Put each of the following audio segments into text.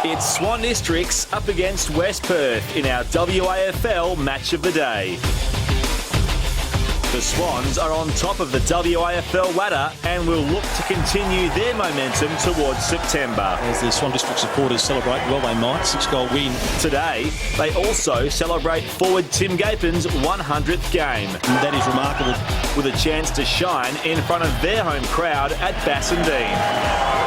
It's Swan Districts up against West Perth in our WAFL Match of the Day. The Swans are on top of the WAFL ladder and will look to continue their momentum towards September. As the Swan District supporters celebrate, well they might, 6-goal win. Today, they also celebrate forward Tim Gapin's 100th game. And that is remarkable. With a chance to shine in front of their home crowd at Bassendean.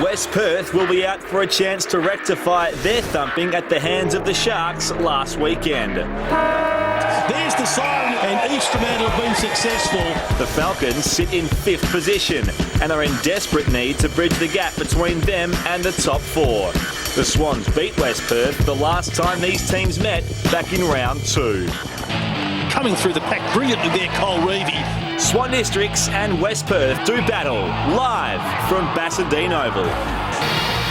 West Perth will be out for a chance to rectify their thumping at the hands of the Sharks last weekend. There's the siren, and East Fremantle have been successful. The Falcons sit in 5th position and are in desperate need to bridge the gap between them and the top 4. The Swans beat West Perth the last time these teams met back in round 2. Coming through the pack brilliantly there, Cole Reevy. Swan Districts and West Perth do battle live from Bassendean Oval.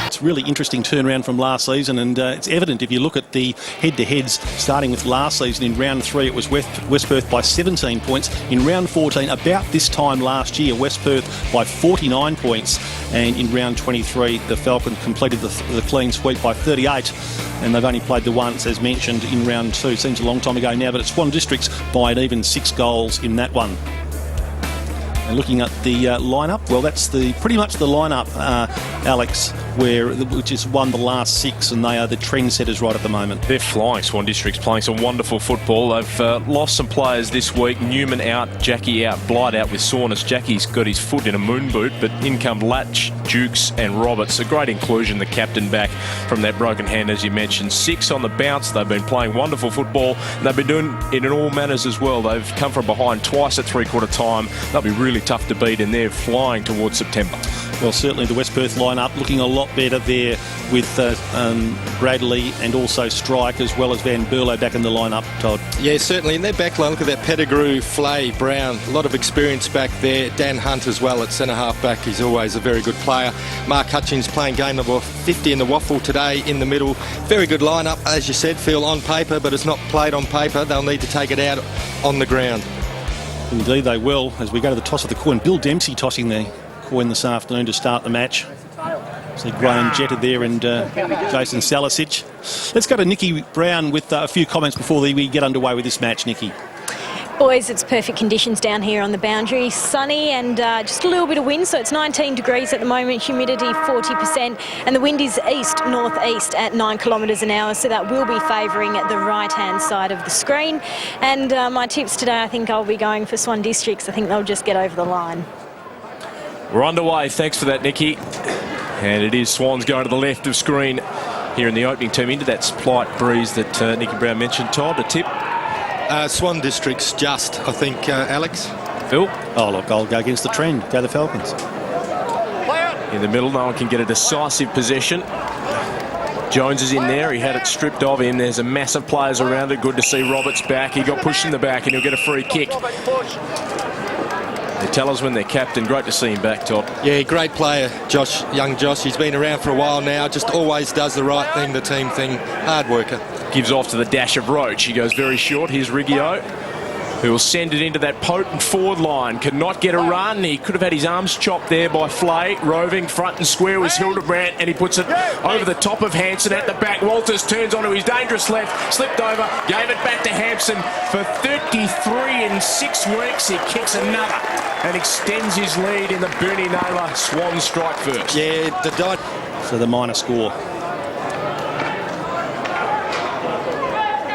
It's a really interesting turnaround from last season, and it's evident if you look at the head-to-heads, starting with last season. In round 3 it was West Perth by 17 points. In round 14, about this time last year, West Perth by 49 points. And in round 23, the Falcons completed the clean sweep by 38. And they've only played the once, as mentioned, in round 2. Seems a long time ago now, but it's Swan Districts by an even 6 goals in that one. And looking at the lineup, well, that's pretty much the lineup, Alex, which has won the last 6, and they are the trendsetters right at the moment. They're flying. Swan Districts playing some wonderful football. They've lost some players this week. Newman out, Jackie out, Blight out with soreness. Jackie's got his foot in a moon boot, but in come Latch, Dukes and Roberts. A great inclusion, the captain back from that broken hand, as you mentioned. 6 on the bounce. They've been playing wonderful football, and they've been doing it in all manners as well. They've come from behind twice at three-quarter time. They'll be really tough to beat, and they're flying towards September. Well, certainly the West Perth lineup looking a lot better there with Bradley and also Strike, as well as Van Berlo back in the lineup, Todd. Yeah, certainly. In their back line, look at that Pettigrew, Flay, Brown. A lot of experience back there. Dan Hunt as well at centre-half back. He's always a very good player. Mark Hutchins playing game number 50 in the WAFL today in the middle. Very good lineup, as you said, Phil, on paper, but it's not played on paper. They'll need to take it out on the ground. Indeed they will, as we go to the toss of the coin. Bill Dempsey tossing the coin this afternoon to start the match. See Graham Jetta there and Jason Salisic. Let's go to Nikki Brown with a few comments before we get underway with this match, Nikki. Boys, it's perfect conditions down here on the boundary. Sunny and just a little bit of wind, so it's 19 degrees at the moment, humidity 40%, and the wind is east-northeast at 9 kilometres an hour, so that will be favouring the right-hand side of the screen. And my tips today, I think I'll be going for Swan Districts. I think they'll just get over the line. We're underway. Thanks for that, Nikki. And it is Swans going to the left of screen here in the opening term into that slight breeze that Nikki Brown mentioned. Todd, a tip? Swan Districts just, I think, Alex. Phil? Oh, look, I'll go against the trend. Go the Falcons. In the middle, no one can get a decisive possession. Jones is in there. He had it stripped of him. There's a mass of players around it. Good to see Roberts back. He got pushed in the back and he'll get a free kick. They tell us when they're captain. Great to see him back, Todd. Yeah, great player, Josh, young Josh. He's been around for a while now. Just always does the right thing, the team thing. Hard worker. Gives off to the dash of Roach. He goes very short. Here's Riggio, who will send it into that potent forward line. Cannot get a run. He could have had his arms chopped there by Flay. Roving front and square was Hildebrandt, and he puts it over the top of Hansen at the back. Walters turns onto his dangerous left, slipped over, gave it back to Hampson for 33 in 6 weeks. He kicks another and extends his lead in the Bernie Naylor. Swans strike first. Yeah, So the minor score.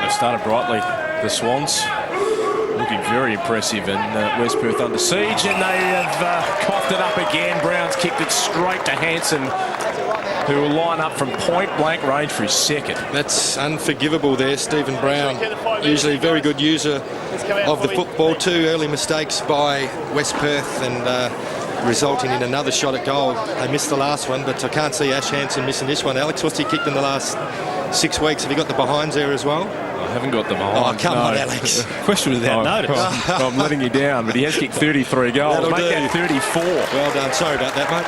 They've started brightly, the Swans. Looking very impressive, and West Perth under siege, and they have coughed it up again. Brown's kicked it straight to Hansen, who will line up from point-blank range for his second. That's unforgivable there, Stephen Brown. Usually a very good user of the football. 2 early mistakes by West Perth and resulting in another shot at goal. They missed the last one, but I can't see Ash Hansen missing this one. Alex, what's he kicked in the last 6 weeks? Have you got the behinds there as well? I haven't got them on. Oh, come on, Alex. Question without notice. I'm letting you down, but he has kicked 33 goals. That'll Make do. that 34. Well done. Sorry about that, mate.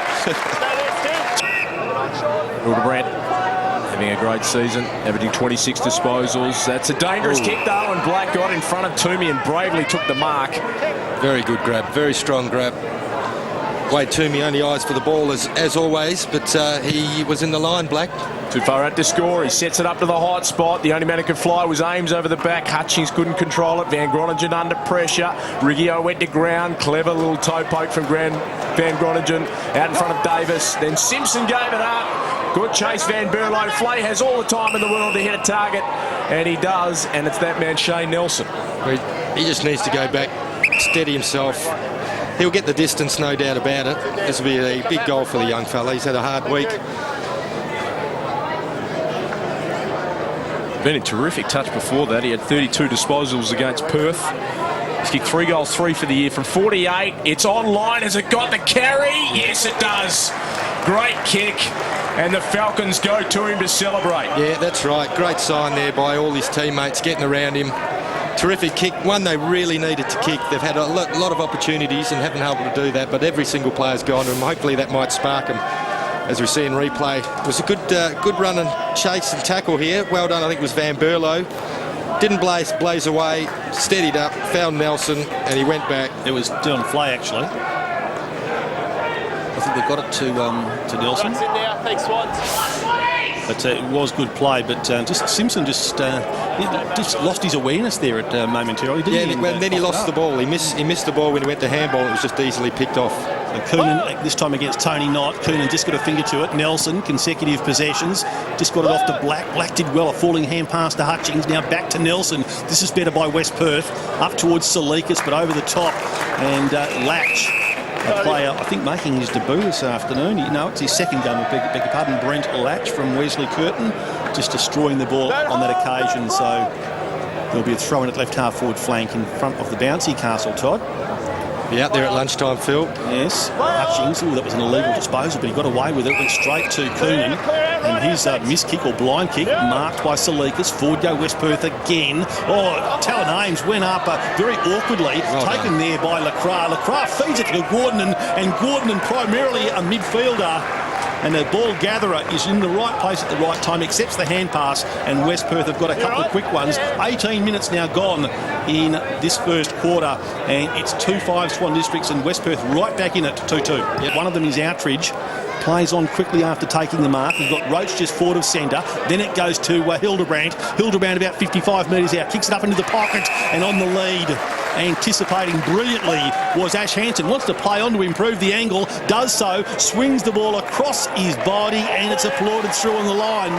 Hildebrandt having a great season, averaging 26 disposals. That's a dangerous kick, though, and Black got in front of Toomey and bravely took the mark. Very good grab. Very strong grab. Wade Toomey only eyes for the ball as always, but he was in the line, Black. Too far out to score. He sets it up to the hot spot. The only man who could fly was Ames over the back. Hutchings couldn't control it. Van Groningen under pressure. Riggio went to ground. Clever little toe poke from Van Groningen out in front of Davis. Then Simpson gave it up. Good chase, Van Berlo. Flay has all the time in the world to hit a target, and he does, and it's that man, Shane Nelson. He just needs to go back, steady himself. He'll get the distance, no doubt about it. This will be a big goal for the young fella. He's had a hard week. Been in terrific touch before that. He had 32 disposals against Perth. He's kicked 3 goals, 3 for the year from 48. It's online. Has it got the carry? Yes, it does. Great kick. And the Falcons go to him to celebrate. Yeah, that's right. Great sign there by all his teammates getting around him. Terrific kick. One they really needed to kick. They've had a lot of opportunities and haven't been able to do that, but every single player's gone to him. Hopefully that might spark him. As we see in replay, it was a good run and chase and tackle here. Well done, I think it was Van Berlo. Didn't blaze away, steadied up, found Nelson, and he went back. It was Dylan Flay, actually. I think they got it to Nelson. That's in there. Thanks, Swans. But it was good play, but Simpson just lost his awareness there at momentarily, didn't he? And then he lost the ball. He missed the ball when he went to handball. It was just easily picked off. And Coonan, this time against Tony Knott, Coonan just got a finger to it. Nelson, consecutive possessions, just got it off to Black. Black did well, a falling hand pass to Hutchings. Now back to Nelson. This is better by West Perth, up towards Salikas, but over the top. And Latch, a player, I think, making his debut this afternoon. No, it's his second game, beg your pardon. Brent Latch from Wesley Curtin, just destroying the ball on that occasion. So there'll be a throw in at left half forward flank in front of the bouncy Castle, Todd. Be out there at lunchtime, Phil. Yes, Hutchings, that was an illegal disposal, but he got away with it, went straight to Coonan, and his missed kick or blind kick marked by Salikas. Forward go West Perth again. Oh, Talon Ames went up very awkwardly, taken there by Lacroix. Lacroix feeds it to Gordon, and Gordon, primarily a midfielder, and the ball gatherer is in the right place at the right time, accepts the hand pass, and West Perth have got a couple of quick ones. 18 minutes now gone in this first quarter, and it's 2-5 Swan Districts, and West Perth right back in it, 2-2. Yep. One of them is Outridge. Plays on quickly after taking the mark. We've got Roach just forward of centre. Then it goes to Hildebrand. Hildebrand about 55 metres out. Kicks it up into the pocket and on the lead. Anticipating brilliantly was Ash Hansen. Wants to play on to improve the angle. Does so. Swings the ball across his body and it's applauded through on the line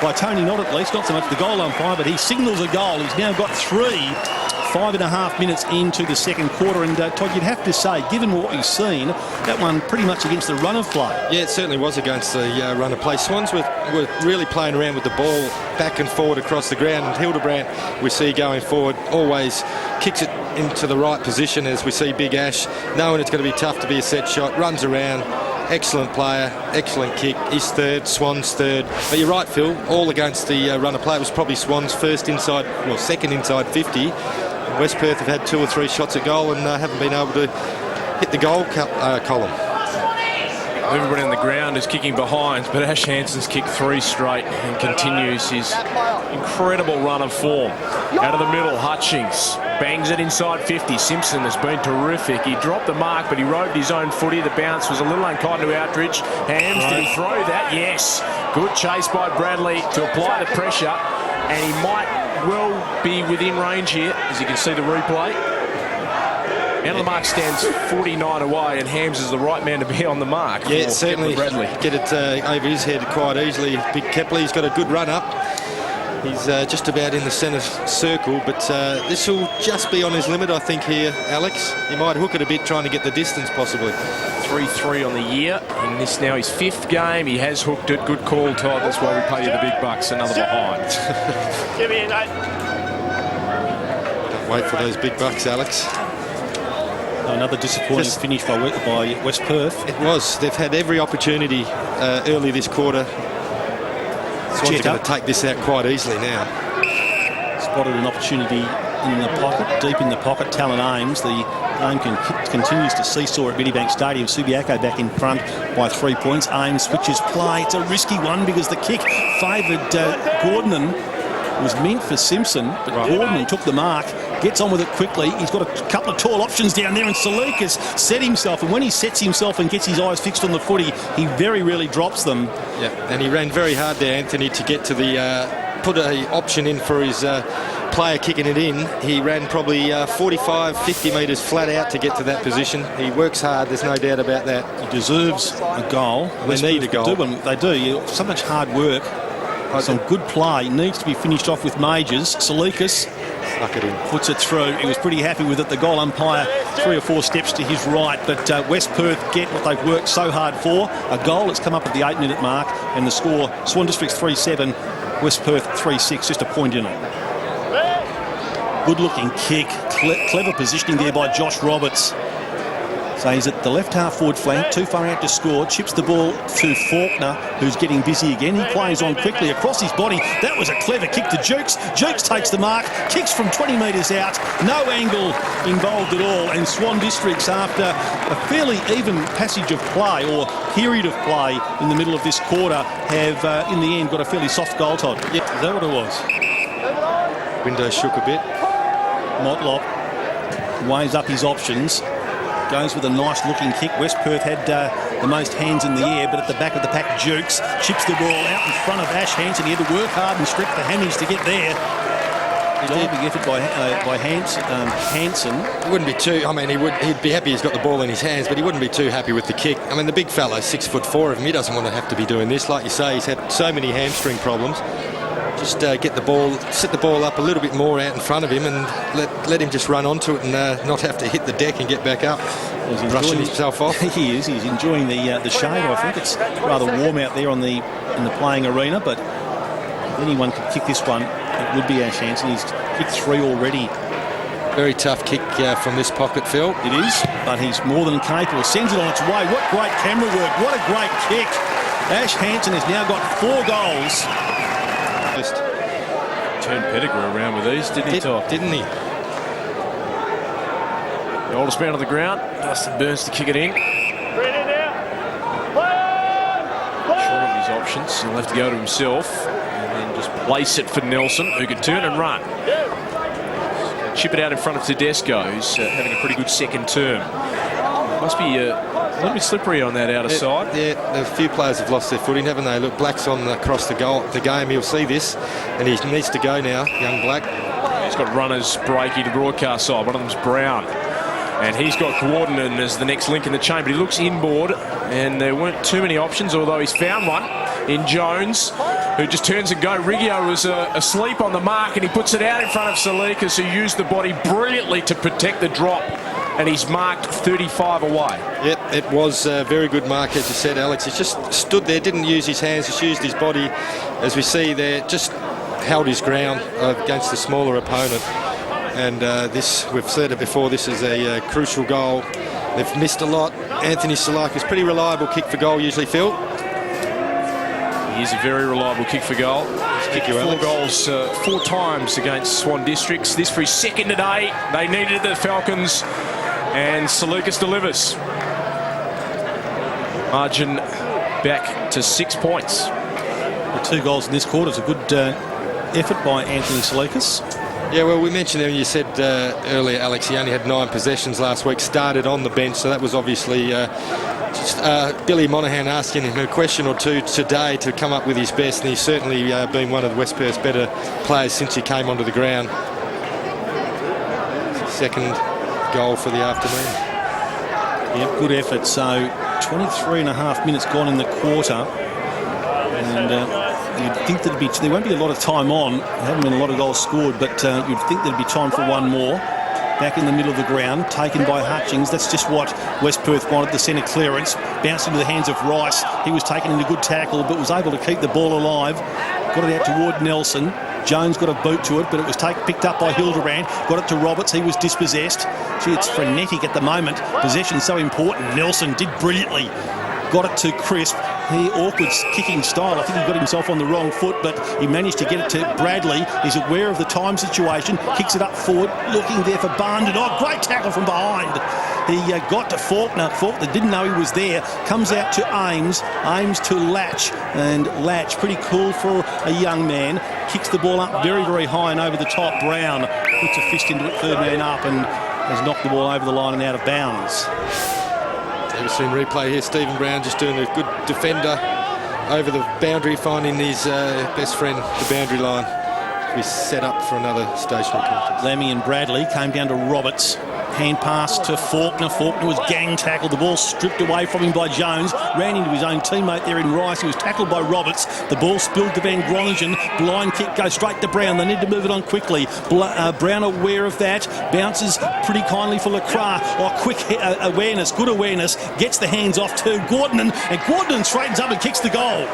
by Tony Knott at least. Not so much the goal umpire, but he signals a goal. He's now got 5.5 minutes into the second quarter, and Todd, you'd have to say, given what we've seen, that one pretty much against the run of play. Yeah, it certainly was against the run of play. Swans were really playing around with the ball back and forward across the ground, and Hildebrand, we see going forward, always kicks it into the right position as we see Big Ash, knowing it's going to be tough to be a set shot, runs around. Excellent player, excellent kick. He's third, Swans third. But you're right, Phil, all against the run of play. It was probably Swans second inside 50. West Perth have had 2 or 3 shots at goal and haven't been able to hit the goal column. Everybody on the ground is kicking behind, but Ash Hansen's kicked 3 straight and continues his incredible run of form. Out of the middle, Hutchings bangs it inside 50. Simpson has been terrific. He dropped the mark, but he roved his own footy. The bounce was a little unkind to Outridge. Hams, did he throw that? Yes. Good chase by Bradley to apply the pressure, and he might well be within range here, as you can see the replay. Out of the mark stands 49 away, and Hams is the right man to be on the mark. Yeah, certainly Bradley. Get it over his head quite easily. Big Kepley's got a good run up. He's just about in the centre circle, but this will just be on his limit, I think, here, Alex. He might hook it a bit, trying to get the distance, possibly. 3-3 on the year, and this now his 5th game. He has hooked it. Good call, Todd. That's why we pay you the big bucks. Another behind. Give me a note. Don't wait for those big bucks, Alex. Another disappointing finish by West Perth. It was. They've had every opportunity early this quarter. Swans are going to take this out quite easily now. Spotted an opportunity in the pocket, deep in the pocket. Talon Ames, the game continues to seesaw at Medibank Stadium. Subiaco back in front by 3 points. Ames switches play. It's a risky one because the kick favoured Gordon. It was meant for Simpson, but Gordon took the mark, gets on with it quickly. He's got a couple of tall options down there, and Salikas set himself, and when he sets himself and gets his eyes fixed on the footy, he very rarely drops them. Yeah, and he ran very hard there, Anthony, to get to the put a option in for his player kicking it in. He ran probably 45, 50 metres flat out to get to that position. He works hard, there's no doubt about that. He deserves a goal. They need a goal. They do. So much hard work. Some good play. Needs to be finished off with Majors. Salikas Suck it in. puts it through. He was pretty happy with it. The goal umpire 3 or 4 steps to his right. But West Perth get what they've worked so hard for. A goal that's come up at the 8-minute mark. And the score, Swan Districts 3-7, West Perth 3-6. Just a point in it. Good-looking kick. Clever positioning there by Josh Roberts. So he's at the left half forward flank, too far out to score, chips the ball to Faulkner, who's getting busy again. He plays on quickly across his body. That was a clever kick to Jukes. Jukes takes the mark, kicks from 20 metres out, no angle involved at all. And Swan Districts, after a fairly even passage of play or period of play in the middle of this quarter, have in the end got a fairly soft goal, Todd. Yep. Is that what it was? Window shook a bit. Motlop weighs up his options. Goes with a nice looking kick. West Perth had the most hands in the air, but at the back of the pack, Jukes chips the ball out in front of Ash Hansen. He had to work hard and stretch the hammies to get there. Diving effort by Hansen. He wouldn't be too, I mean, he'd be happy he's got the ball in his hands, but he wouldn't be too happy with the kick. I mean, the big fellow, 6'4" of him, he doesn't want to have to be doing this. Like you say, he's had so many hamstring problems. Just get the ball, set the ball up a little bit more out in front of him, and let him just run onto it and not have to hit the deck and get back up. He's brushing himself off. He is. He's enjoying the shade. I think it's rather warm out there in the playing arena, but if anyone could kick this one, it would be Ash Hansen. He's kicked 3 already. Very tough kick from this pocket, Phil. It is, but he's more than capable. Sends it on its way. What great camera work. What a great kick. Ash Hansen has now got 4 goals. Just turned Pettigrew around with these, didn't he, Todd? Didn't he? The oldest man on the ground, Dustin Burns to kick it in. Short of his options, he'll have to go to himself and then just place it for Nelson, who can turn and run. Chip it out in front of Tedesco, who's having a pretty good second term. Must be a little bit slippery on that outer side. Yeah, a few players have lost their footing, haven't they? Look, Black's on across the game. He'll see this, and he needs to go now, young Black. He's got runners breaking to the broadcast side. One of them's Brown. And he's got Gordon as the next link in the chain, but he looks inboard, and there weren't too many options, although he's found one in Jones, who just turns and go. Riggio was asleep on the mark, and he puts it out in front of Salikas, who used the body brilliantly to protect the drop, and he's marked 35 away. Yep, it was a very good mark, as you said, Alex. He just stood there, didn't use his hands, just used his body, as we see there, just held his ground against the smaller opponent. And this, we've said it before, this is a crucial goal. They've missed a lot. Anthony Salikas, pretty reliable kick for goal usually, Phil. He is a very reliable kick for goal. He's kicked 4 goals 4 times against Swan Districts. This for his second today. They needed the Falcons, and Salikas delivers. Margin back to 6 points. The 2 goals in this quarter is a good effort by Anthony Salikas. Yeah, well, we mentioned there, you said earlier, Alex, he only had 9 possessions last week, started on the bench, so that was obviously just Billy Monaghan asking him a question or two today to come up with his best, and he's certainly been one of West Perth's better players since he came onto the ground. Second goal for the afternoon. Yeah, good effort. So 23.5 minutes gone in the quarter, and you'd think there won't be a lot of time on. There haven't been a lot of goals scored, but you'd think there'd be time for one more. Back in the middle of the ground, taken by Hutchings. That's just what West Perth wanted. The centre clearance bounced into the hands of Rice. He was taken into good tackle, but was able to keep the ball alive. Got it out toward Nelson. Jones got a boot to it, but it was picked up by Hildebrand. Got it to Roberts. He was dispossessed. Gee, it's frenetic at the moment. Possession so important. Nelson did brilliantly. Got it to Crisp. He awkward kicking style. I think he got himself on the wrong foot, but he managed to get it to Bradley. He's aware of the time situation. Kicks it up forward, looking there for Barndon. Oh, great tackle from behind. He got to Faulkner. Faulkner didn't know he was there. Comes out to Ames. Ames to Latch. And Latch, pretty cool for a young man. Kicks the ball up very, very high and over the top. Brown puts a fist into it, third man up, and has knocked the ball over the line and out of bounds. We've seen replay here. Stephen Brown just doing a good defender over the boundary, finding his best friend, the boundary line. We set up for another stationary contest. Lammy and Bradley came down to Roberts. Hand pass to Faulkner. Faulkner was gang tackled. The ball stripped away from him by Jones. Ran into his own teammate there in Rice. He was tackled by Roberts. The ball spilled to Van Groningen. Blind kick goes straight to Brown. They need to move it on quickly. Brown aware of that. Bounces pretty kindly for Lacroix. Oh, quick awareness, good awareness. Gets the hands off to Gordon. And Gordon straightens up and kicks the goal.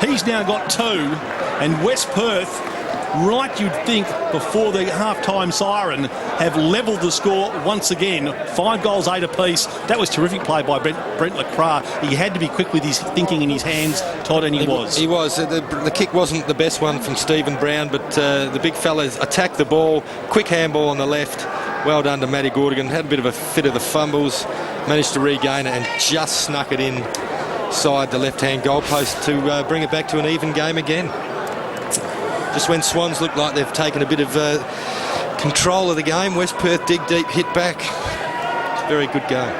He's now got 2. And West Perth, right, you'd think, before the half-time siren, have levelled the score once again. 5 goals, 8 apiece. That was terrific play by Brent Lacroix. He had to be quick with his thinking in his hands, Todd, and he was. He was. The kick wasn't the best one from Stephen Brown, but the big fella attacked the ball. Quick handball on the left. Well done to Matty Gordigan. Had a bit of a fit of the fumbles. Managed to regain it and just snuck it inside the left-hand goalpost to bring it back to an even game again. Just when Swans look like they've taken a bit of control of the game, West Perth dig deep, hit back. It's a very good game.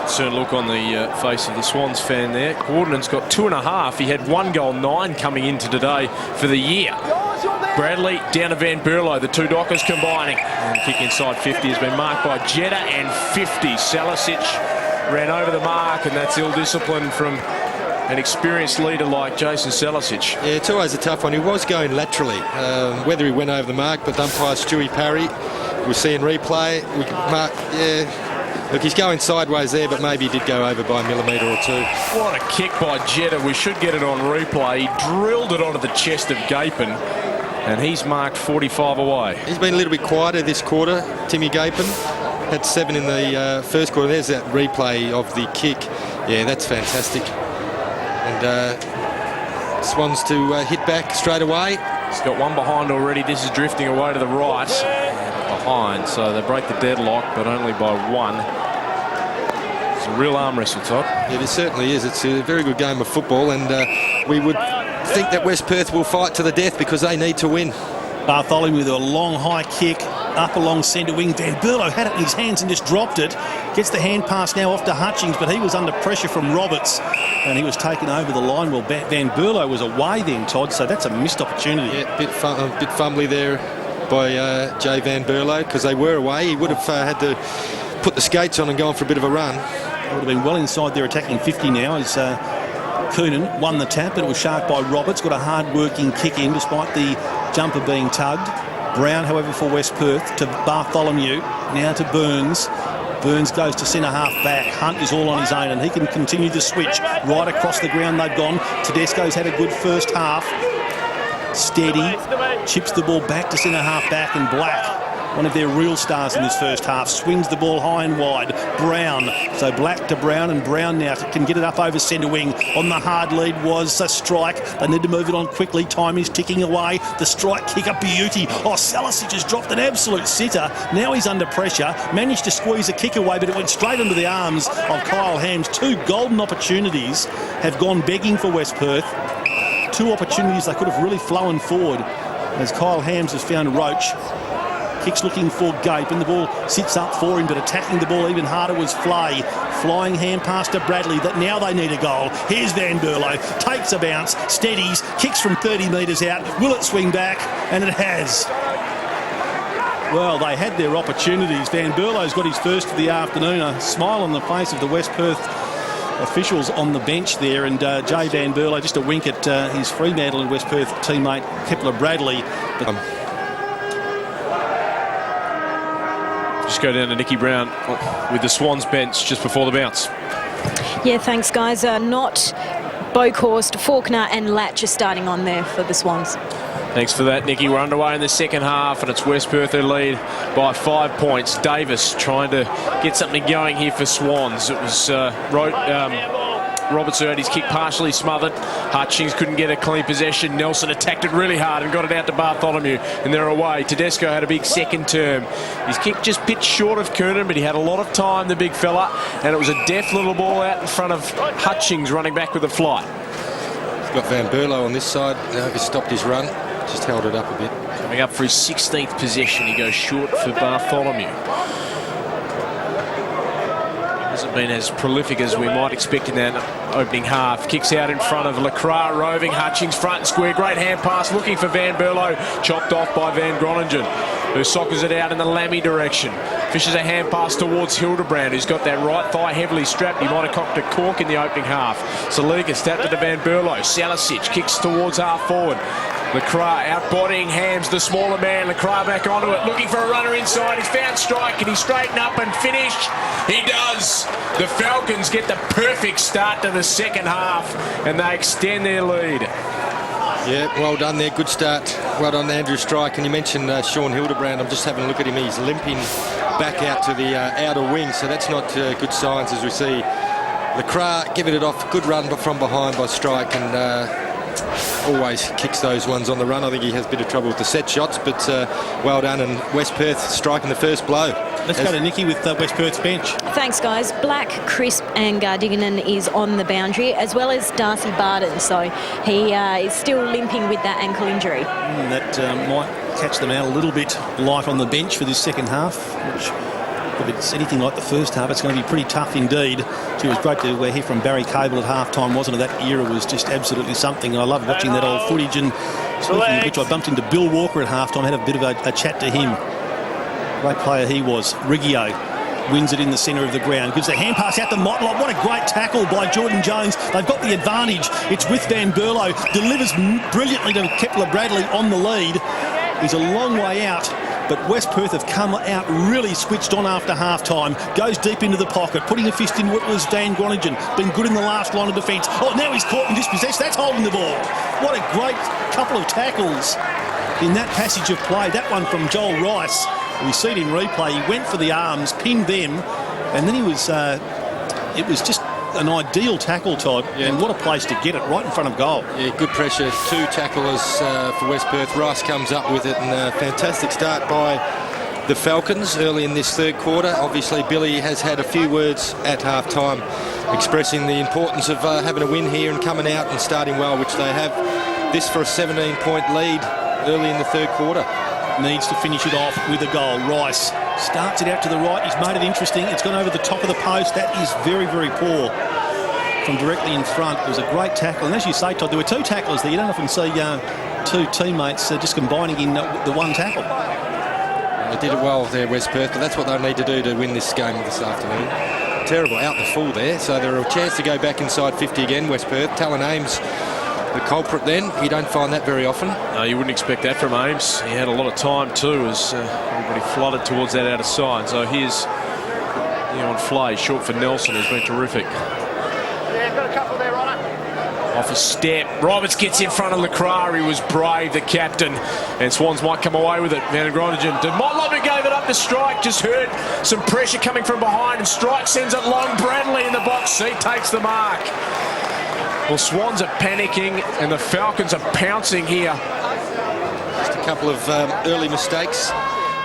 Certain look on the face of the Swans fan there. Gordon's got 2.5. He had 1 goal, 9 coming into today for the year. Bradley down to Van Berlo, the 2 Dockers combining. And kick inside 50 has been marked by Jetta, and 50. Salisic ran over the mark, and that's ill-discipline from an experienced leader like Jason Salisic. Yeah, it's always a tough one. He was going laterally. Whether he went over the mark, but umpire Stewie Parry, we're seeing replay. Look, he's going sideways there, but maybe he did go over by a millimetre or 2. What a kick by Jetta. We should get it on replay. He drilled it onto the chest of Gapin, and he's marked 45 away. He's been a little bit quieter this quarter, Timmy Gapin. Had 7 in the first quarter. There's that replay of the kick. Yeah, that's fantastic. And Swans to hit back straight away. He's got 1 behind already. This is drifting away to the right. Behind, so they break the deadlock, but only by 1. It's a real arm wrestle, Todd. Yeah, it certainly is. It's a very good game of football, and we would think that West Perth will fight to the death because they need to win. Bartholomew with a long high kick up along centre wing. Van Berlo had it in his hands and just dropped it. Gets the hand pass now off to Hutchings, but he was under pressure from Roberts and he was taken over the line. Well, Van Berlo was away then, Todd, so that's a missed opportunity. Yeah, bit fumbly there by Jay Van Berlo because they were away. He would have had to put the skates on and gone for a bit of a run. Would have been well inside their attacking 50 now as Coonan won the tap, but it was sharked by Roberts. Got a hard-working kick in despite the jumper being tugged. Brown, however, for West Perth to Bartholomew. Now to Burns. Burns goes to centre-half back. Hunt is all on his own and he can continue to switch. Right across the ground they've gone. Tedesco's had a good first half. Steady. Chips the ball back to centre-half back, and Black, one of their real stars in this first half, swings the ball high and wide. Brown. So Black to Brown, and Brown now can get it up over centre wing. On the hard lead was a strike. They need to move it on quickly. Time is ticking away. The strike kick, a beauty. Oh, Salisic has dropped an absolute sitter. Now he's under pressure. Managed to squeeze a kick away, but it went straight into the arms of Kyle Hams. 2 golden opportunities have gone begging for West Perth. 2 opportunities they could have really flown forward as Kyle Hams has found Roach. Kicks looking for Gape, and the ball sits up for him, but attacking the ball even harder was Flay. Flying hand pass to Bradley, that now they need a goal. Here's Van Berlo, takes a bounce, steadies, kicks from 30 metres out. Will it swing back? And it has. Well, they had their opportunities. Van Berlo's got his first of the afternoon. A smile on the face of the West Perth officials on the bench there, and Jay Van Berlo just a wink at his Fremantle and West Perth teammate Kepler Bradley. But just go down to Nicky Brown with the Swans bench just before the bounce. Yeah, thanks, guys. Not Bokhorst, Faulkner and Latch are starting on there for the Swans. Thanks for that, Nicky. We're underway in the second half, and it's West Perth who lead by 5 points. Davis trying to get something going here for Swans. It was Roberts earned his kick partially smothered. Hutchings couldn't get a clean possession. Nelson attacked it really hard and got it out to Bartholomew, and they're away. Tedesco had a big second term. His kick just pitched short of Kernan, but he had a lot of time, the big fella, and it was a deft little ball out in front of Hutchings running back with a flight. He's got Van Berlo on this side. Now he stopped his run. Just held it up a bit. Coming up for his 16th possession, he goes short for Bartholomew. Hasn't been as prolific as we might expect in that opening half. Kicks out in front of Lacroix, roving. Hutchings front and square. Great hand pass looking for Van Berlo. Chopped off by Van Groningen, who soccers it out in the Lammy direction. Fishes a hand pass towards Hildebrand, who's got that right thigh heavily strapped. He might have cocked a cork in the opening half. Salika tapped it to Van Berlo. Salisic kicks towards half forward. Lacroix out-bodying Hams, the smaller man. Lacroix back onto it, looking for a runner inside. He's found Strike. Can he straighten up and finish? He does. The Falcons get the perfect start to the second half, and they extend their lead. Yeah, well done there. Good start. Well done, Andrew Strike. And you mentioned Sean Hildebrand. I'm just having a look at him. He's limping back out to the outer wing, so that's not good signs as we see Lacroix giving it off. Good run from behind by Strike, and always kicks those ones on the run. I think he has a bit of trouble with the set shots, but well done. And West Perth striking the first blow. Let's go to Nikki with West Perth's bench. Thanks, guys. Black, Crisp and Gardiganan is on the boundary, as well as Darcy Barden. So he is still limping with that ankle injury. That might catch them out a little bit light on the bench for this second half, which, if it's anything like the first half, it's going to be pretty tough indeed. It was great to hear from Barry Cable at half-time, wasn't it? That era was just absolutely something, and I loved watching that old footage. And speaking of which, I bumped into Bill Walker at half-time, had a bit of a chat to him. Great player he was. Riggio wins it in the centre of the ground, gives a hand pass out to Motlop. What a great tackle by Jordan Jones. They've got the advantage. It's with Van Berlo, delivers brilliantly to Kepler Bradley on the lead. He's a long way out, but West Perth have come out really switched on after half-time. Goes deep into the pocket, putting a fist in Whitler's Van Groningen. Been good in the last line of defence. Oh, now he's caught and dispossessed. That's holding the ball. What a great couple of tackles in that passage of play. That one from Joel Rice. We see it in replay. He went for the arms, pinned them, and then he was... it was just an ideal tackle, Todd, yeah. And what a place to get it, right in front of goal. Yeah, good pressure. Two tacklers for West Perth. Rice comes up with it, and a fantastic start by the Falcons early in this third quarter. Obviously, Billy has had a few words at half-time expressing the importance of having a win here and coming out and starting well, which they have. This for a 17-point lead early in the third quarter. Needs to finish it off with a goal. Rice starts it out to the right. He's made it interesting. It's gone over the top of the post. That is very, very poor from directly in front. It was a great tackle. And as you say, Todd, there were two tacklers there. You don't often see two teammates just combining in the one tackle. They did it well there, West Perth, but that's what they need to do to win this game this afternoon. Terrible out the full there, so they're a chance to go back inside 50 again, West Perth. Talon Ames, the culprit then. You don't find that very often. No, you wouldn't expect that from Ames. He had a lot of time too as everybody flooded towards that outer side. So here's Leon Flay, short for Nelson, who's been terrific. Yeah, got a couple there, Ronnie. Off a step. Roberts gets in front of Lacroix. He was brave, the captain. And Swans might come away with it. Van Groningen. Motlop, who gave it up to Strike, just heard some pressure coming from behind. And Strike sends it long. Bradley in the box seat takes the mark. Well, Swans are panicking and the Falcons are pouncing here. Just a couple of early mistakes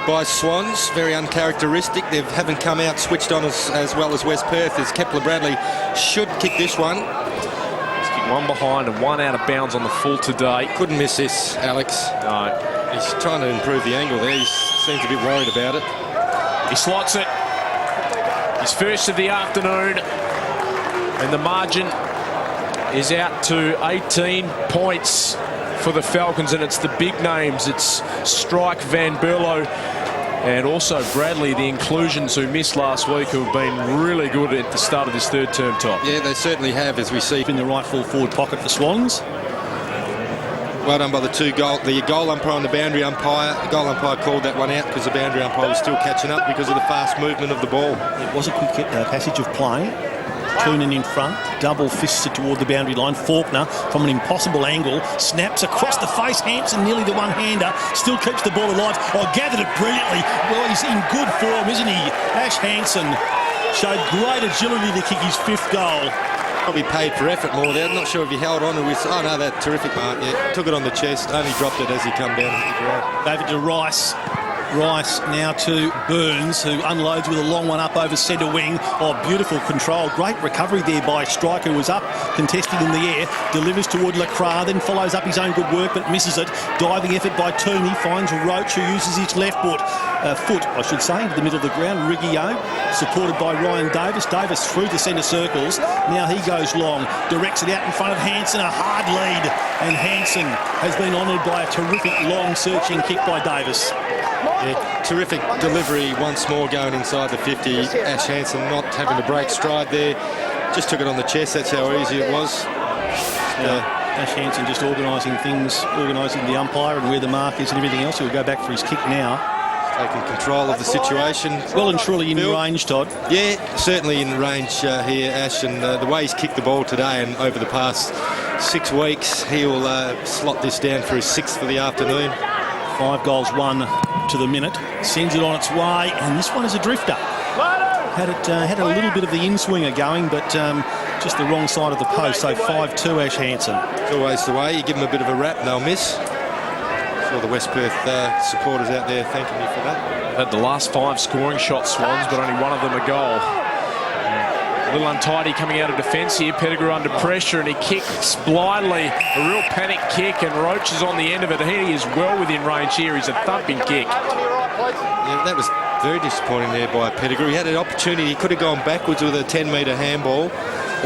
by Swans, very uncharacteristic. They haven't come out switched on as well as West Perth, as Kepler Bradley should kick this one. He's kicked one behind and one out of bounds on the full today. Couldn't miss this, Alex. No. He's trying to improve the angle there. He seems a bit worried about it. He slots it. His first of the afternoon. And the margin is out to 18 points for the Falcons, and it's the big names. It's Strike, Van Berlo, and also Bradley, the inclusions who missed last week, who have been really good at the start of this third term, Top. Yeah, they certainly have, as we see. In the right full forward pocket for Swans. Well done by the goal umpire and the boundary umpire. The goal umpire called that one out because the boundary umpire was still catching up because of the fast movement of the ball. It was a quick passage of play. Toonen in front, double fisted toward the boundary line. Faulkner from an impossible angle snaps across the face. Hampson nearly the one-hander, still keeps the ball alive. Oh, gathered it brilliantly. Well, he's in good form, isn't he? Ash Hansen showed great agility to kick his fifth goal. Probably paid for effort more there. I'm not sure if he held on with. Oh no, that terrific mark. Yeah, took it on the chest. Only dropped it as he come down to the ground. Gave it to Rice. Rice now to Burns, who unloads with a long one up over centre wing. Oh, beautiful control. Great recovery there by Strike, who was up, contested in the air, delivers toward Lacroix, then follows up his own good work, but misses it. Diving effort by Tooney, finds Roach, who uses his left foot, into the middle of the ground. Riggio, supported by Ryan Davis. Davis through the centre circles. Now he goes long, directs it out in front of Hanson, a hard lead, and Hanson has been honoured by a terrific long searching kick by Davis. Yeah, terrific delivery once more going inside the 50. Ash Hanson not having to break stride there. Just took it on the chest. That's how easy it was. Ash Hanson just organising things, organising the umpire and where the mark is and everything else. He'll go back for his kick now. Taking control of the situation. Well and truly in range, Todd. Yeah, certainly in range here, Ash. And the way he's kicked the ball today and over the past 6 weeks, he'll slot this down for his 6th for the afternoon. 5 goals, 1 to the minute. Sends it on its way, and this one is a drifter. Had a little bit of the in-swinger going, but just the wrong side of the post. So 5-2 Ash Hanson. It's always the way. You give them a bit of a rap and they'll miss. Sure, the West Perth supporters out there thanking me for that. Had the last 5 scoring shots, Swans, but only one of them a goal. A little untidy coming out of defence here. Pettigrew under pressure, and he kicks blindly. A real panic kick, and Roach is on the end of it. He is well within range here. He's a thumping kick. Yeah, that was very disappointing there by Pettigrew. He had an opportunity. He could have gone backwards with a 10-metre handball,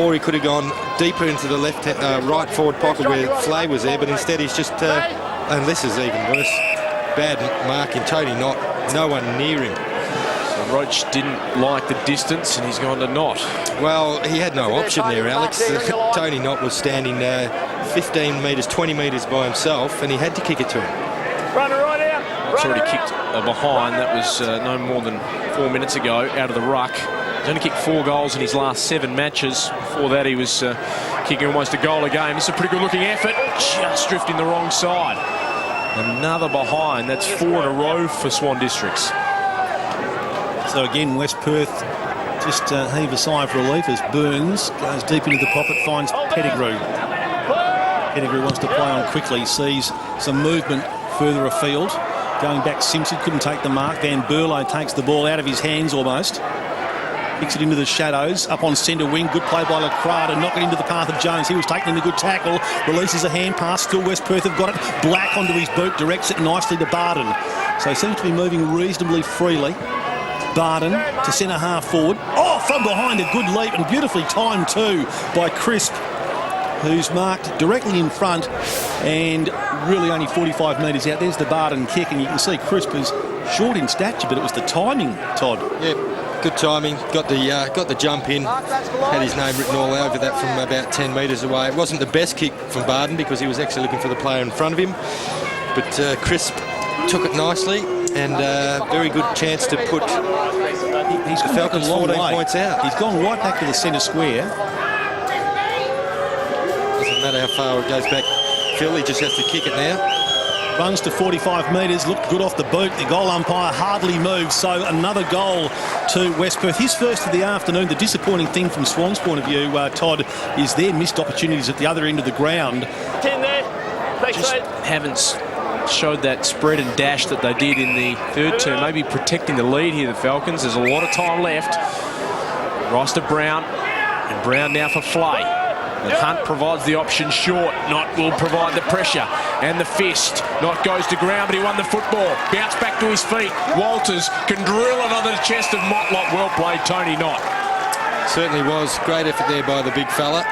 or he could have gone deeper into the right forward pocket where Flay was there, but instead he's just, and this is even worse, bad marking. Tony Knott, no one near him. So Roach didn't like the distance, and he's gone to Knott. Well, he had no option there, Alex. Tony Knott was standing 15 metres, 20 metres by himself, and he had to kick it to him. Run right out. He's already kicked a behind. That was no more than 4 minutes ago out of the ruck. He's only kicked 4 goals in his last 7 matches. Before that, he was kicking almost a goal a game. It's a pretty good-looking effort. Just drifting the wrong side. Another behind. That's 4 in a row for Swan Districts. So again, West Perth just heave a sigh of relief as Burns goes deep into the pocket, finds Pettigrew. Pettigrew wants to play on quickly, sees some movement further afield. Going back, Simpson couldn't take the mark. Van Berlo takes the ball out of his hands almost. Kicks it into the shadows, up on centre wing. Good play by Lacroix to knock it into the path of Jones. He was taking in a good tackle. Releases a hand pass. Still West Perth have got it. Black onto his boot. Directs it nicely to Barden. So he seems to be moving reasonably freely. Barden to centre half forward. Oh, from behind, a good leap and beautifully timed too by Crisp, who's marked directly in front and really only 45 metres out. There's the Barden kick, and you can see Crisp is short in stature, but it was the timing, Todd. Yeah, good timing. Got the jump in. Had his name written all over that from about 10 metres away. It wasn't the best kick from Barden because he was actually looking for the player in front of him, but Crisp took it nicely, and very good chance to put He's the Falcons 14 points out. He's gone right back to the centre square. Doesn't matter how far it goes back. Phil, he just has to kick it now. Runs to 45 metres, looked good off the boot. The goal umpire hardly moved, so another goal to West Perth. His first of the afternoon. The disappointing thing from Swans' point of view, Todd, is their missed opportunities at the other end of the ground. 10 there. Just haven't showed that spread and dash that they did in the third term. Maybe protecting the lead here, the Falcons. There's a lot of time left. Rice to Brown, and Brown now for Flay. And Hunt provides the option short. Knott will provide the pressure and the fist. Knott goes to ground, but he won the football. Bounce back to his feet. Walters can drill it on the chest of Motlop. Well played, Tony Knott. Certainly was. Great effort there by the big fella.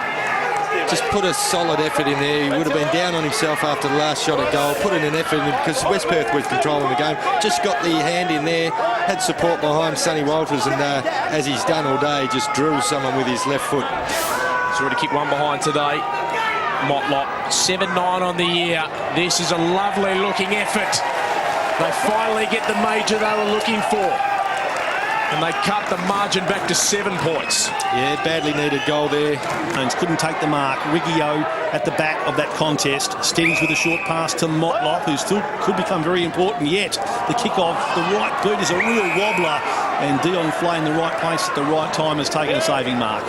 Just put a solid effort in there. He would have been down on himself after the last shot at goal. Put in an effort in because West Perth was controlling the game. Just got the hand in there. Had support behind Sonny Walters, and as he's done all day, just drills someone with his left foot. He's already kicked one behind today. Motlop, 7-9 on the year. This is a lovely looking effort. They finally get the major they were looking for. And they cut the margin back to 7 points. Yeah, badly needed goal there. Jones couldn't take the mark. Riggio at the back of that contest. Steadies with a short pass to Motlop, who still could become very important yet. The kick-off, the right boot is a real wobbler. And Dion Flay in the right place at the right time has taken a saving mark.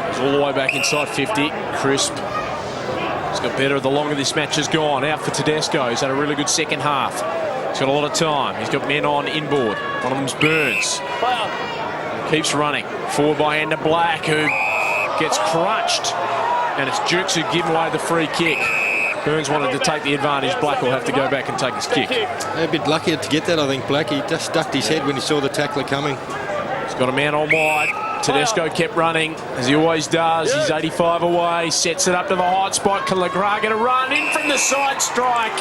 He's all the way back inside 50. Crisp. He's got better the longer this match has gone. Out for Tedesco. He's had a really good second half. He's got a lot of time. He's got men on inboard. One of them's Burns. Keeps running. Forward by Ender Black, who gets crunched. And it's Jukes who give away the free kick. Burns wanted to take the advantage. Black will have to go back and take his kick. A bit luckier to get that, I think, Black. He just ducked his head when he saw the tackler coming. He's got a man on wide. Tedesco kept running, as he always does. He's 85 away, sets it up to the hot spot. Can LeGras get a run in from the side strike?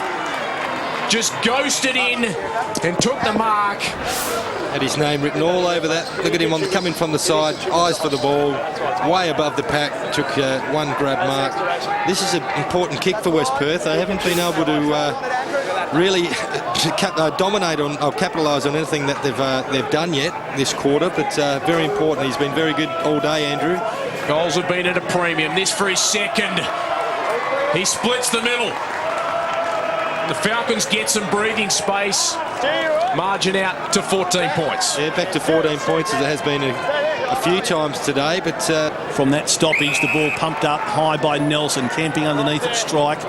Just ghosted in and took the mark. Had his name written all over that. Look at him coming from the side, eyes for the ball, way above the pack, took one grab mark. This is an important kick for West Perth. They haven't been able to really dominate on or capitalise on anything that they've done yet this quarter, but very important. He's been very good all day, Andrew. Goals have been at a premium. This for his second. He splits the middle. The Falcons get some breathing space. Margin out to 14 points. Yeah, back to 14 points as it has been a few times today, but From that stoppage, the ball pumped up high by Nelson, camping underneath at strike.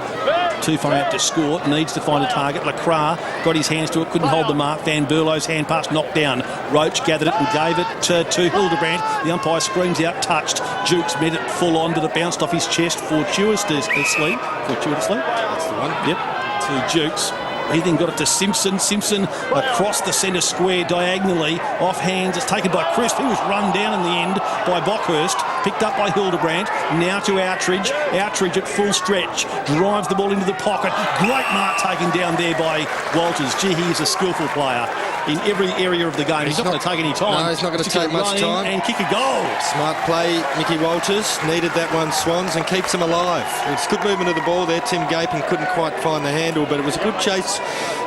Too far out to score, needs to find a target. LeCras got his hands to it, couldn't hold the mark. Van Berlo's hand pass knocked down. Roach gathered it and gave it to Hildebrand. The umpire screams out, touched. Jukes met it full on, but it bounced off his chest fortuitously. That's the one. Yep, to Jukes. He then got it to Simpson. Simpson across the centre square diagonally, off hands. It's taken by Crisp. He was run down in the end by Bockhurst. Picked up by Hildebrand. Now to Outridge. Outridge at full stretch. Drives the ball into the pocket. Great mark taken down there by Walters. Gee, he is a skillful player in every area of the game. He's not going to take any time. No, he's not going to take much time. And kick a goal. Smart play, Mickey Walters. Needed that one, Swans, and keeps them alive. It's good movement of the ball there. Tim Gapin couldn't quite find the handle, but it was a good chase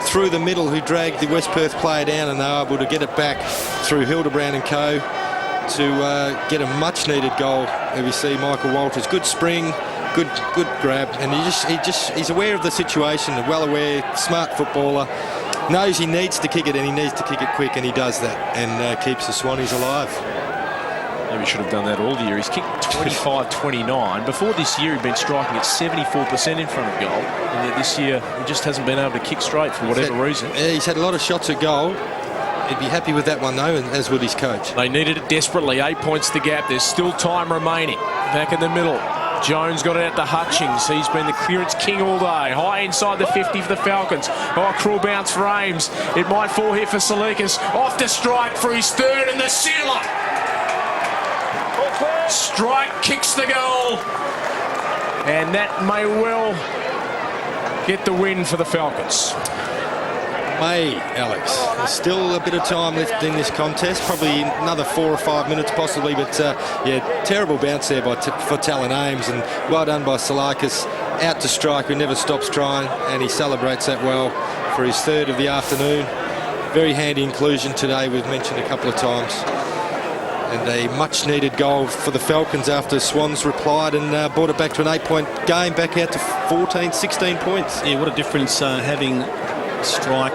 through the middle who dragged the West Perth player down, and they were able to get it back through Hildebrand and co to get a much needed goal. There we see Michael Walters. Good spring, good grab, and he's aware of the situation, well aware, smart footballer. Knows he needs to kick it, and he needs to kick it quick, and he does that, and keeps the Swannies alive. Maybe should have done that all year. He's kicked 25-29. Before this year, he'd been striking at 74% in front of goal, and yet this year he just hasn't been able to kick straight for whatever reason. Yeah, he's had a lot of shots at goal. He'd be happy with that one though, as would his coach. They needed it desperately. 8 points the gap. There's still time remaining. Back in the middle. Jones got it out to Hutchings. He's been the clearance king all day. High inside the 50 for the Falcons. Oh, cruel bounce for Ames. It might fall here for Salikas. Off to strike for his third, and the sealer. Strike kicks the goal. And that may well get the win for the Falcons. May, Alex. There's still a bit of time left in this contest, probably another 4 or 5 minutes possibly, but yeah, terrible bounce there for Talon Ames, and well done by Salikas. Out to strike, who never stops trying, and he celebrates that well for his third of the afternoon. Very handy inclusion today, we've mentioned a couple of times. And a much-needed goal for the Falcons after Swans replied and brought it back to an 8-point game, back out to 14, 16 points. Yeah, what a difference having Strike,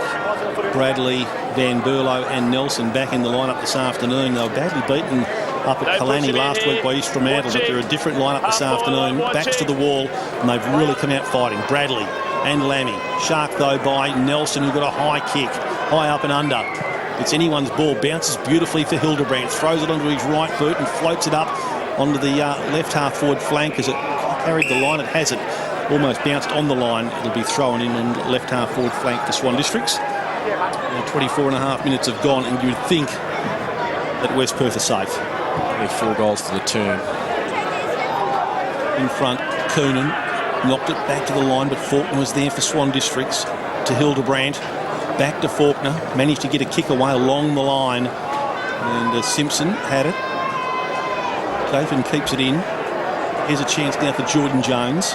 Bradley, Van Berlo and Nelson back in the lineup this afternoon. They were badly beaten up at Kalani last week by East Fremantle, but they're a different lineup this afternoon. Backs to the wall, and they've really come out fighting. Bradley and Lammy. Shark, though, by Nelson, who got a high kick, high up and under. It's anyone's ball. Bounces beautifully for Hildebrand. Throws it onto his right boot and floats it up onto the left half forward flank as it carried the line. It hasn't. Almost bounced on the line. It'll be thrown in on left half forward flank for Swan Districts. 24 and a half minutes have gone, and you'd think that West Perth are safe. Only 4 goals to the turn. In front, Coonan knocked it back to the line, but Faulkner was there for Swan Districts. To Hildebrand. Back to Faulkner, managed to get a kick away along the line, and Simpson had it. Gapin keeps it in. Here's a chance now for Jordan Jones.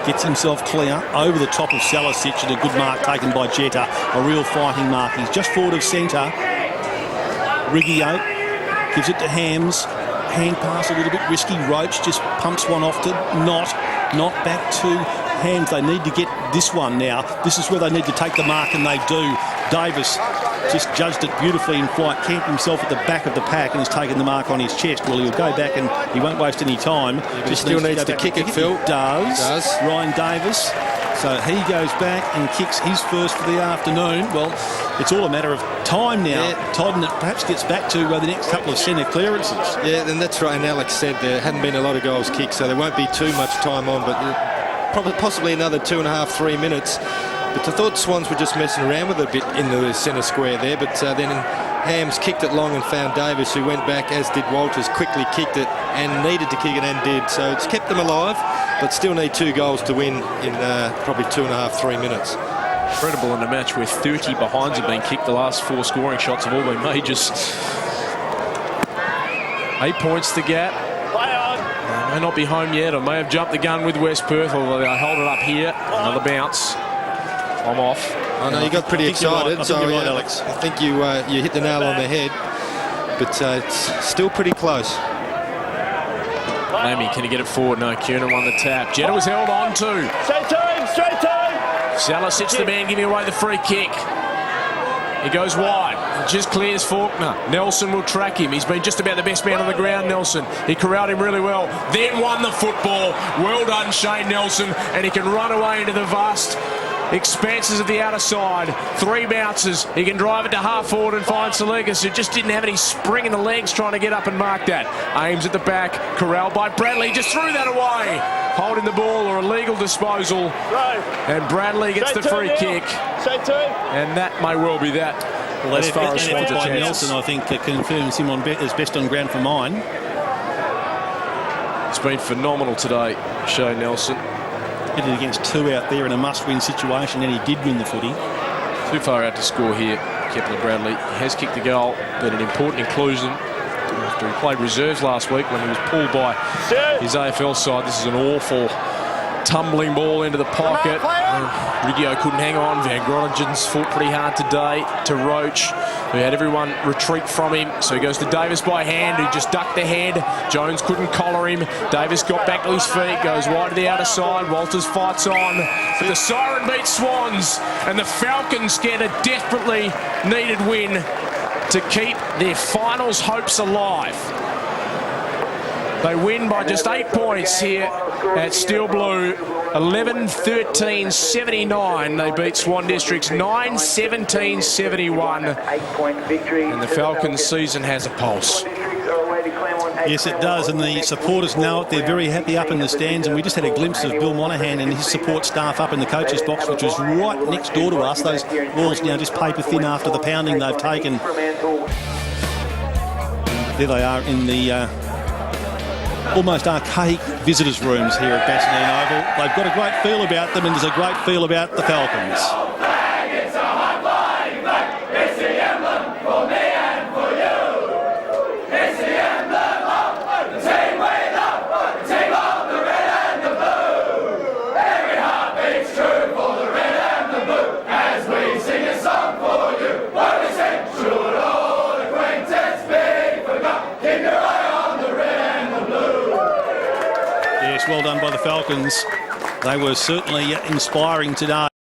Gets himself clear over the top of Salisic, and a good mark taken by Jetta. A real fighting mark. He's just forward of centre. Riggio gives it to Hams. Hand pass a little bit risky. Roach just pumps one off to not back to Hams. They need to get this one now. This is where they need to take the mark, and they do. Davis just judged it beautifully in flight, camped himself at the back of the pack and has taken the mark on his chest. Well, he'll go back and he won't waste any time. He still needs to kick it, Phil. He does. Ryan Davis. So he goes back and kicks his first for the afternoon. Well, it's all a matter of time now. Yeah. Todd, and it perhaps gets back to the next couple of centre clearances. Yeah, and that's right. And Alex said there hadn't been a lot of goals kicked, so there won't be too much time on, but probably possibly another 2.5, 3 minutes. But I thought Swans were just messing around with it a bit in the centre square there, but then Hams kicked it long and found Davis, who went back, as did Walters, quickly kicked it and needed to kick it and did. So it's kept them alive, but still need 2 goals to win in probably 2.5, 3 minutes. Incredible in a match where 30 behinds have been kicked. The last 4 scoring shots have all been majors. 8 points to gap. They may not be home yet. I may have jumped the gun with West Perth, although they hold it up here. Another bounce. I'm off. I know you got pretty excited, right. so you're right, Alex. I think you hit the nail on the head, but it's still pretty close. Lammy, can he get it forward? No, Kiernan won the tap. Jetta was held on to. Straight time, straight time. Salisic, the man, giving away the free kick. He goes wide. Just clears Faulkner. Nelson will track him. He's been just about the best man on the ground, Nelson. He corralled him really well. Then won the football. Well done, Shane Nelson. And he can run away into the vast expanses of the outer side. 3 bounces. He can drive it to half forward and find Saligas, who just didn't have any spring in the legs trying to get up and mark that. Ames at the back. Corralled by Bradley. Just threw that away. Holding the ball or illegal disposal. And Bradley gets the free kick. And that may well be that. Well, as far as Swans Swans by are Nelson, I think, confirms him as best on ground for mine. It's been phenomenal today, Shane Nelson. Hit it against 2 out there in a must-win situation, and he did win the footy. Too far out to score here, Kepler Bradley. He has kicked the goal, but an important inclusion after he played reserves last week when he was pulled by his AFL side. This is an awful tumbling ball into the pocket. Riggio couldn't hang on. Van Groningen's fought pretty hard today to Roach, who had everyone retreat from him. So he goes to Davis by hand, who just ducked the head. Jones couldn't collar him. Davis got back to his feet, goes wide to the outer side. Walters fights on. But the siren beats Swans, and the Falcons get a desperately needed win to keep their finals hopes alive. They win by just 8 points here at Steel Blue. 11-13-79. They beat Swan Districts 9-17-71. And the Falcons season has a pulse. Yes, it does, and the supporters know it. They're very happy up in the stands, and we just had a glimpse of Bill Monaghan and his support staff up in the coaches' box, which was right next door to us. Those walls now just paper thin after the pounding they've taken. There they are in the almost archaic visitors' rooms here at Bassendean Oval. They've got a great feel about them, and there's a great feel about the Falcons. Well done by the Falcons. They were certainly inspiring today.